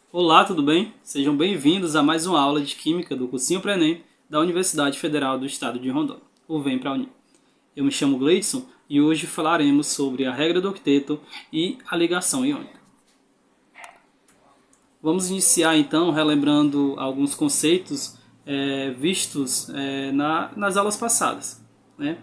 Olá, tudo bem? Sejam bem-vindos a mais uma aula de Química do Cursinho Pré-ENEM da Universidade Federal do Estado de Rondônia, o Vem para Unir. Eu me chamo Gleidson e hoje falaremos sobre a regra do octeto e a ligação iônica. Vamos iniciar então relembrando alguns conceitos vistos nas aulas passadas, né?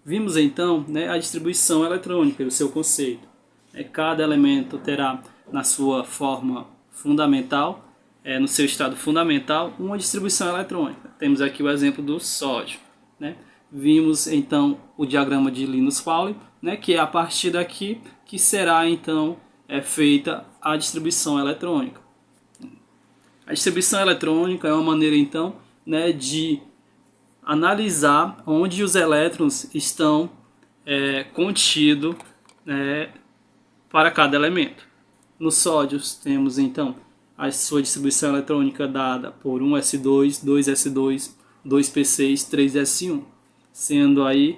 Vimos então, a distribuição eletrônica e o seu conceito. Cada elemento terá na sua forma fundamental, no seu estado fundamental, uma distribuição eletrônica. Temos aqui o exemplo do sódio. Né? Vimos então o diagrama de Linus-Pauling, que é a partir daqui que será então feita a distribuição eletrônica. A distribuição eletrônica é uma maneira então de analisar onde os elétrons estão contidos para cada elemento. No sódio temos então a sua distribuição eletrônica dada por 1s2, 2s2, 2p6, 3s1, sendo aí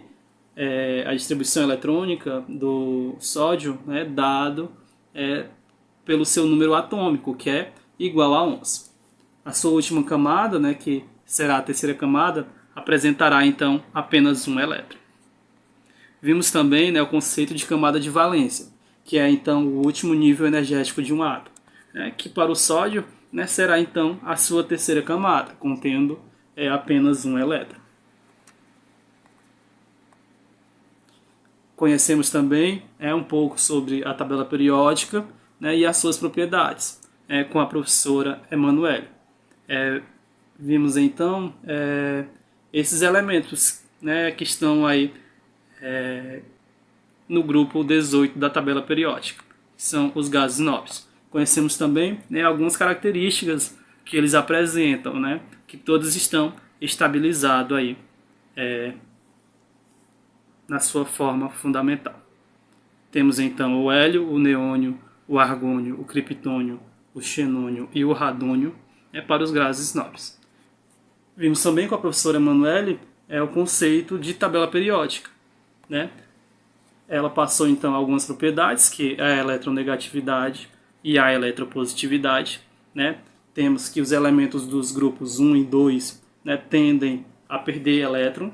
a distribuição eletrônica do sódio dado pelo seu número atômico, que é igual a 11. A sua última camada, que será a terceira camada, apresentará então apenas um elétron. Vimos também o conceito de camada de valência, que é então o último nível energético de um átomo, que para o sódio será então a sua terceira camada, contendo apenas um elétron. Conhecemos também um pouco sobre a tabela periódica e as suas propriedades, com a professora Emanuele. Vimos então esses elementos que estão aí no grupo 18 da tabela periódica, que são os gases nobres. Conhecemos também algumas características que eles apresentam, que todos estão estabilizados aí na sua forma fundamental. Temos então o hélio, o neônio, o argônio, o criptônio, o xenônio e o radônio para os gases nobres. Vimos também com a professora Emanuele o conceito de tabela periódica. Ela passou então algumas propriedades, que é a eletronegatividade e a eletropositividade. Temos que os elementos dos grupos 1 e 2 tendem a perder elétron,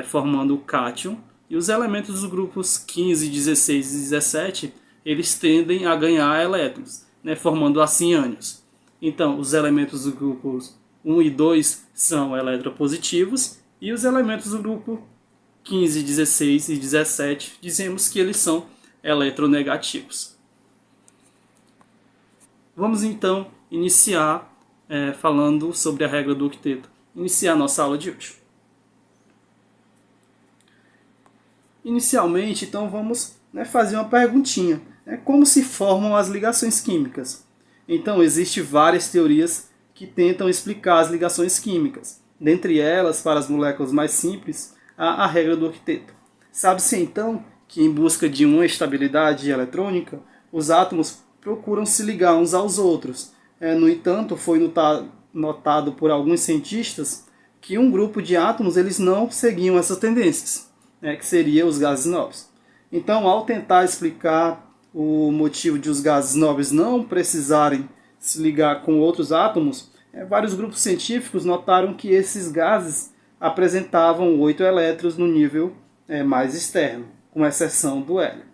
formando o cátion, e os elementos dos grupos 15, 16 e 17 eles tendem a ganhar elétrons, formando assim ânions. Então, os elementos dos grupos 1 e 2 são eletropositivos, e os elementos do grupo 15, 16 e 17 dizemos que eles são eletronegativos. Vamos então iniciar falando sobre a regra do octeto. Iniciar nossa aula de hoje. Inicialmente, então, vamos fazer uma perguntinha. Como se formam as ligações químicas? Então, existem várias teorias que tentam explicar as ligações químicas. Dentre elas, para as moléculas mais simples, há a regra do octeto. Sabe-se então que, em busca de uma estabilidade eletrônica, os átomos procuram se ligar uns aos outros. No entanto, foi notado por alguns cientistas que um grupo de átomos eles não seguiam essas tendências, que seriam os gases nobres. Então, ao tentar explicar o motivo de os gases nobres não precisarem se ligar com outros átomos, vários grupos científicos notaram que esses gases apresentavam 8 elétrons no nível mais externo, com exceção do hélio,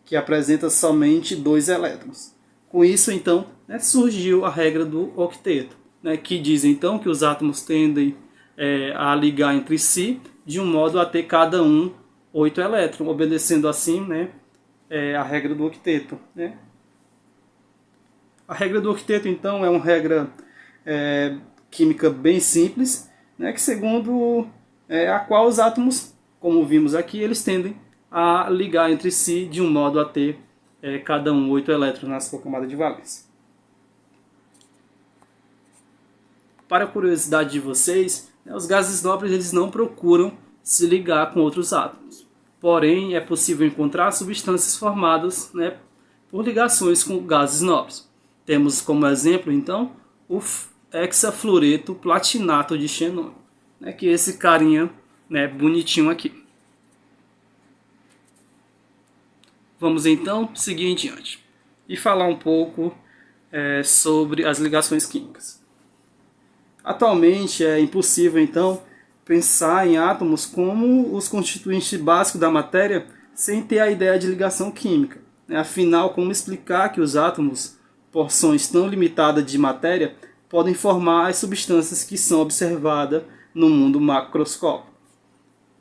que apresenta somente 2 elétrons. Com isso, então, surgiu a regra do octeto, que diz então que os átomos tendem a ligar entre si de um modo a ter cada um 8 elétrons, obedecendo assim a regra do octeto. A regra do octeto, então, é uma regra química bem simples, que segundo a qual os átomos, como vimos aqui, eles tendem a ligar entre si de um modo a ter cada um 8 elétrons na sua camada de valência. Para a curiosidade de vocês, os gases nobres eles não procuram se ligar com outros átomos. Porém, é possível encontrar substâncias formadas por ligações com gases nobres. Temos como exemplo, então, o hexafluoreto platinato de xenônio, que é esse carinha bonitinho aqui. Vamos então seguir em diante e falar um pouco sobre as ligações químicas. Atualmente é impossível então pensar em átomos como os constituintes básicos da matéria sem ter a ideia de ligação química. Afinal, como explicar que os átomos, porções tão limitadas de matéria, podem formar as substâncias que são observadas no mundo macroscópico?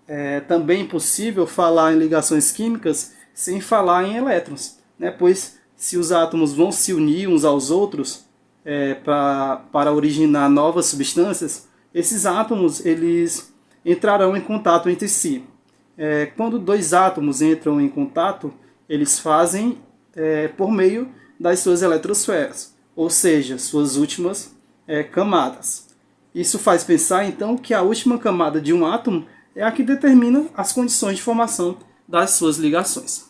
É também impossível falar em ligações químicas sem falar em elétrons, pois se os átomos vão se unir uns aos outros para originar novas substâncias, esses átomos eles entrarão em contato entre si. Quando dois átomos entram em contato, eles fazem por meio das suas eletrosferas, ou seja, suas últimas camadas. Isso faz pensar então que a última camada de um átomo é a que determina as condições de formação das suas ligações.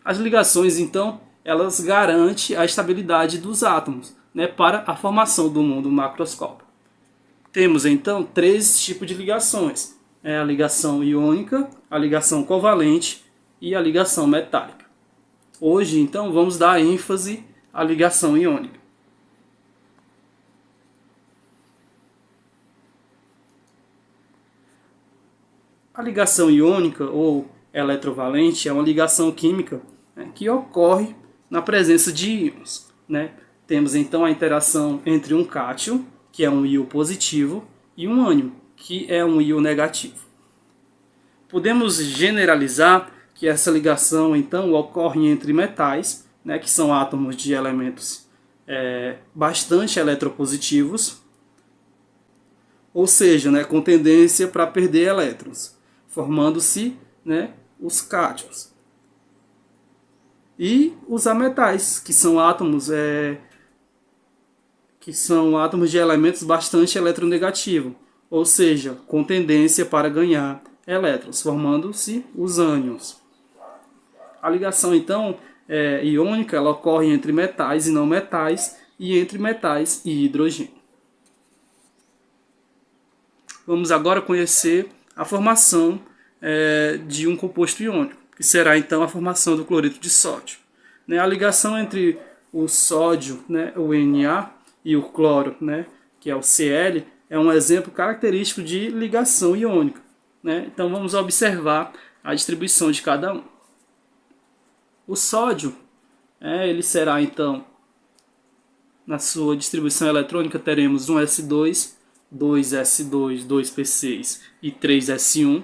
As ligações, então, elas garantem a estabilidade dos átomos para a formação do mundo macroscópico. Temos, então, 3 tipos de ligações. A ligação iônica, a ligação covalente e a ligação metálica. Hoje, então, vamos dar ênfase à ligação iônica. A ligação iônica ou eletrovalente é uma ligação química que ocorre na presença de íons. Temos então a interação entre um cátion, que é um íon positivo, e um ânion, que é um íon negativo. Podemos generalizar que essa ligação então ocorre entre metais, que são átomos de elementos bastante eletropositivos, ou seja, com tendência para perder elétrons, formando-se os cátions. E os ametais, que são átomos de elementos bastante eletronegativos, ou seja, com tendência para ganhar elétrons, formando-se os ânions. A ligação então iônica ela ocorre entre metais e não metais e entre metais e hidrogênio. Vamos agora conhecer a formação de um composto iônico, que será então a formação do cloreto de sódio. A ligação entre o sódio, o Na, e o cloro, que é o Cl, é um exemplo característico de ligação iônica. Então vamos observar a distribuição de cada um. O sódio, ele será então, na sua distribuição eletrônica, teremos um S2, 2S2, 2P6 e 3S1,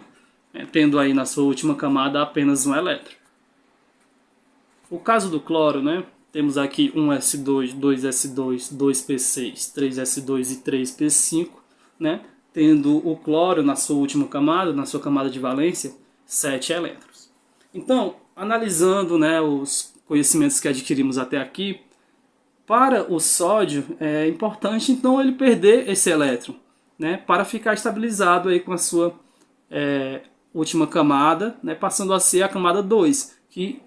tendo aí na sua última camada apenas um elétron. O caso do cloro, temos aqui 1S2, 2S2, 2P6, 3S2 e 3P5, tendo o cloro na sua última camada, na sua camada de valência, 7 elétrons. Então, analisando os conhecimentos que adquirimos até aqui, para o sódio é importante então ele perder esse elétron, para ficar estabilizado aí com a sua última camada, passando a ser a camada 2, que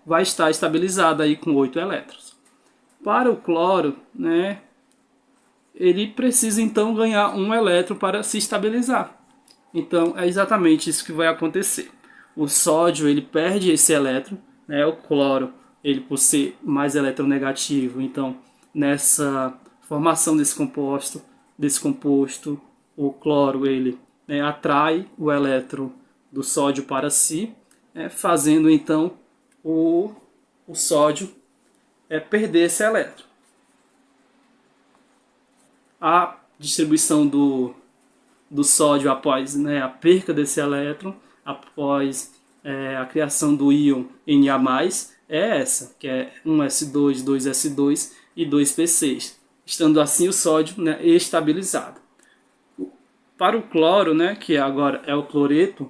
vai estar estabilizada aí com 8 elétrons. Para o cloro, ele precisa então ganhar um elétron para se estabilizar. Então é exatamente isso que vai acontecer. O sódio ele perde esse elétron, o cloro ele por ser mais eletronegativo, então nessa formação desse composto, o cloro ele atrai o elétron do sódio para si, fazendo então o sódio perder esse elétron. A distribuição do sódio após a perca desse elétron, após a criação do íon Na+, é essa, que é 1S2, 2S2 e 2P6, estando assim o sódio estabilizado. Para o cloro, que agora é o cloreto,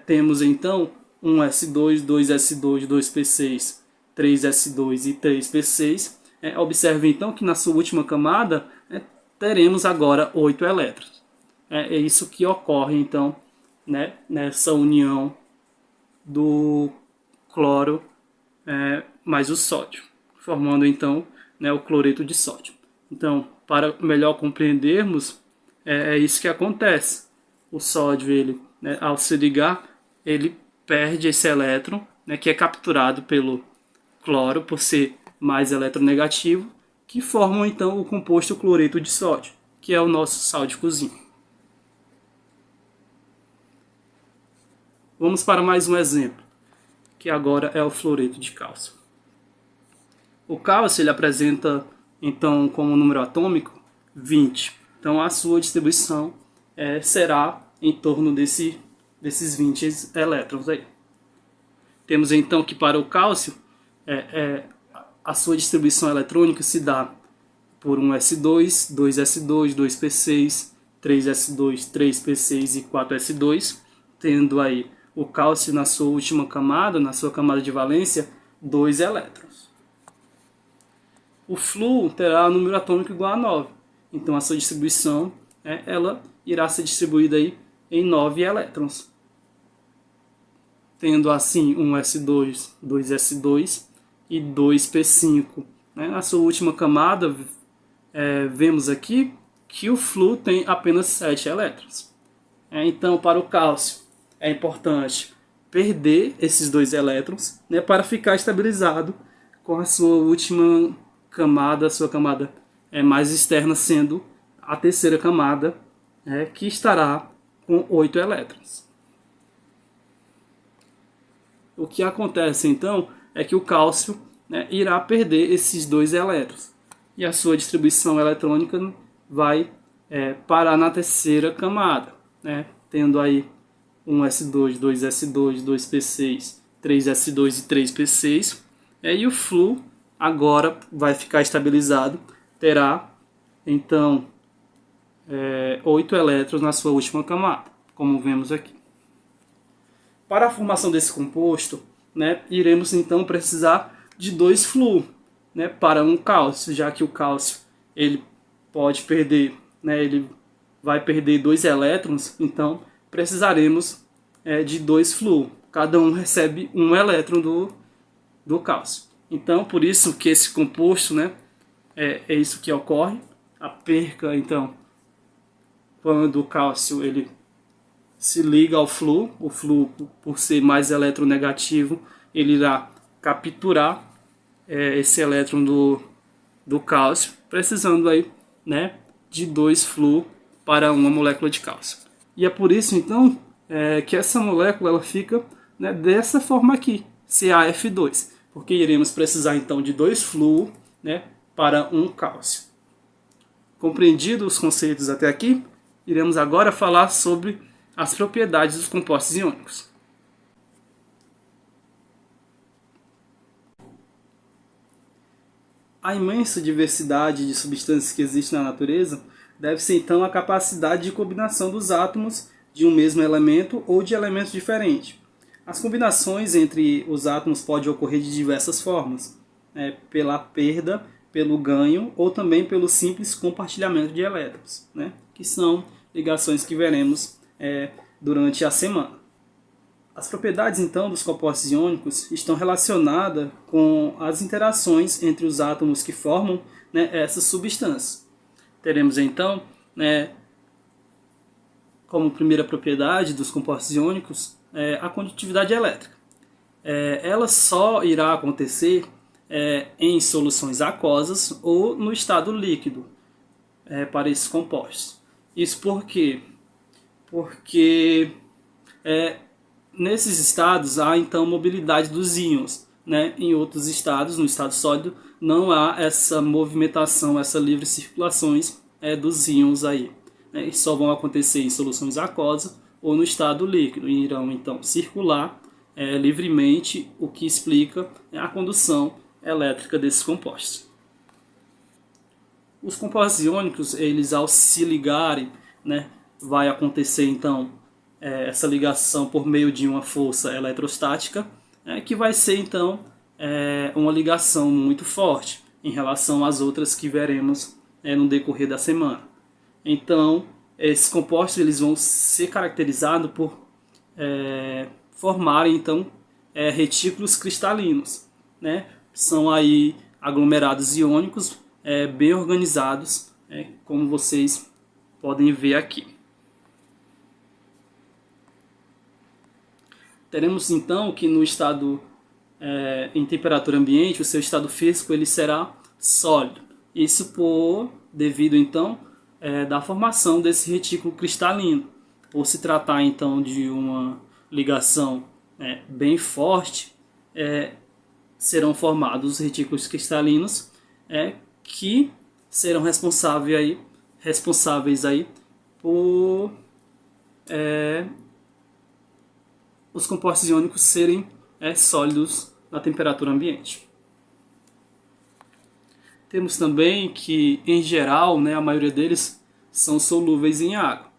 temos então 1S2, 2S2, 2P6, 3S2 e 3P6. Observe então que na sua última camada teremos agora 8 elétrons. É isso que ocorre então nessa união do cloro mais o sódio, formando então o cloreto de sódio. Então, para melhor compreendermos, é isso que acontece. O sódio, ele, ao se ligar, ele perde esse elétron, né, que é capturado pelo cloro por ser mais eletronegativo, que formam então o composto cloreto de sódio, que é o nosso sal de cozinha. Vamos para mais um exemplo, que agora é o fluoreto de cálcio. O cálcio ele apresenta então como número atômico 20. Então a sua distribuição será em torno desses 20 elétrons aí. Temos então que para o cálcio a sua distribuição eletrônica se dá por um S2, 2S2, 2P6, 3S2, 3P6 e 4S2, tendo aí o cálcio na sua última camada, na sua camada de valência, 2 elétrons. O flúor terá um número atômico igual a 9, então a sua distribuição ela irá ser distribuída aí em 9 elétrons, tendo assim um S2, 2S2 e 2P5. Na sua última camada, vemos aqui que o flúor tem apenas 7 elétrons. Então, para o cálcio, é importante perder esses 2 elétrons, para ficar estabilizado com a sua última camada, a sua camada mais externa sendo a terceira camada, que estará com 8 elétrons. O que acontece então é que o cálcio irá perder esses 2 elétrons e a sua distribuição eletrônica vai parar na terceira camada, tendo aí um S2, 2S2, 2P6, 3S2 e 3P6, e o flúor agora vai ficar estabilizado, terá então 8 elétrons na sua última camada, como vemos aqui. Para a formação desse composto, iremos então precisar de 2 flúor, para um cálcio, já que o cálcio ele pode perder, ele vai perder 2 elétrons, então precisaremos de 2 flúor. Cada um recebe 1 elétron do cálcio. Então, por isso que esse composto, é isso que ocorre. A perca, então, quando o cálcio ele se liga ao flúor, o flúor, por ser mais eletronegativo, ele irá capturar esse elétron do cálcio, precisando aí, de 2 flúor para uma molécula de cálcio. E é por isso, então, que essa molécula ela fica dessa forma aqui, CaF2, porque iremos precisar, então, de 2 flúor para um cálcio. Compreendidos os conceitos até aqui, iremos agora falar sobre as propriedades dos compostos iônicos. A imensa diversidade de substâncias que existe na natureza deve-se então à capacidade de combinação dos átomos de um mesmo elemento ou de elementos diferentes. As combinações entre os átomos podem ocorrer de diversas formas, pela perda, pelo ganho ou também pelo simples compartilhamento de elétrons, que são ligações que veremos durante a semana. As propriedades, então, dos compostos iônicos estão relacionadas com as interações entre os átomos que formam essas substâncias. Teremos, então, como primeira propriedade dos compostos iônicos, a condutividade elétrica. Ela só irá acontecer em soluções aquosas ou no estado líquido para esses compostos. Isso por quê? Porque nesses estados há então mobilidade dos íons, Em outros estados, no estado sólido, não há essa movimentação, essa livre circulações dos íons aí. E só vão acontecer em soluções aquosas ou no estado líquido, e irão então circular livremente, o que explica a condução elétrica desses compostos. Os compostos iônicos, eles ao se ligarem, vai acontecer então essa ligação por meio de uma força eletrostática, que vai ser então uma ligação muito forte em relação às outras que veremos no decorrer da semana. Então, esses compostos eles vão ser caracterizados por formarem então retículos cristalinos, São aí aglomerados iônicos bem organizados, como vocês podem ver aqui. Teremos então que no estado em temperatura ambiente, o seu estado físico ele será sólido. Isso devido então da formação desse retículo cristalino. Por se tratar então de uma ligação bem forte, serão formados retículos cristalinos que serão responsáveis aí por os compostos iônicos serem sólidos na temperatura ambiente. Temos também que, em geral, a maioria deles são solúveis em água.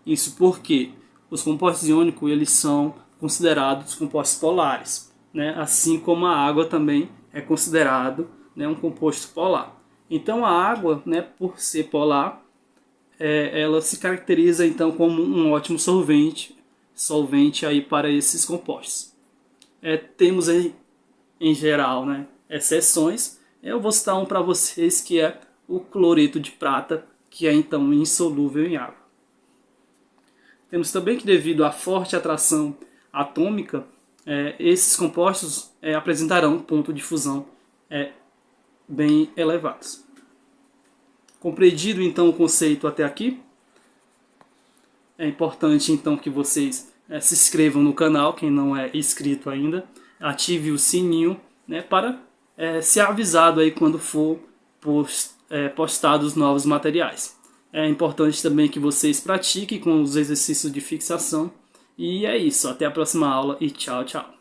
Isso porque os compostos iônicos eles são considerados compostos polares, assim como a água também é considerado um composto polar. Então a água, por ser polar, ela se caracteriza então como um ótimo solvente aí para esses compostos. Temos aí, em geral, exceções. Eu vou citar um para vocês que é o cloreto de prata, que é então insolúvel em água. Temos também que, devido à forte atração atômica, esses compostos apresentarão um ponto de fusão bem elevados. Compreendido então o conceito até aqui, é importante então que vocês se inscrevam no canal, quem não é inscrito ainda, ative o sininho para ser avisado aí quando for postados novos materiais. É importante também que vocês pratiquem com os exercícios de fixação. E é isso, até a próxima aula e tchau, tchau.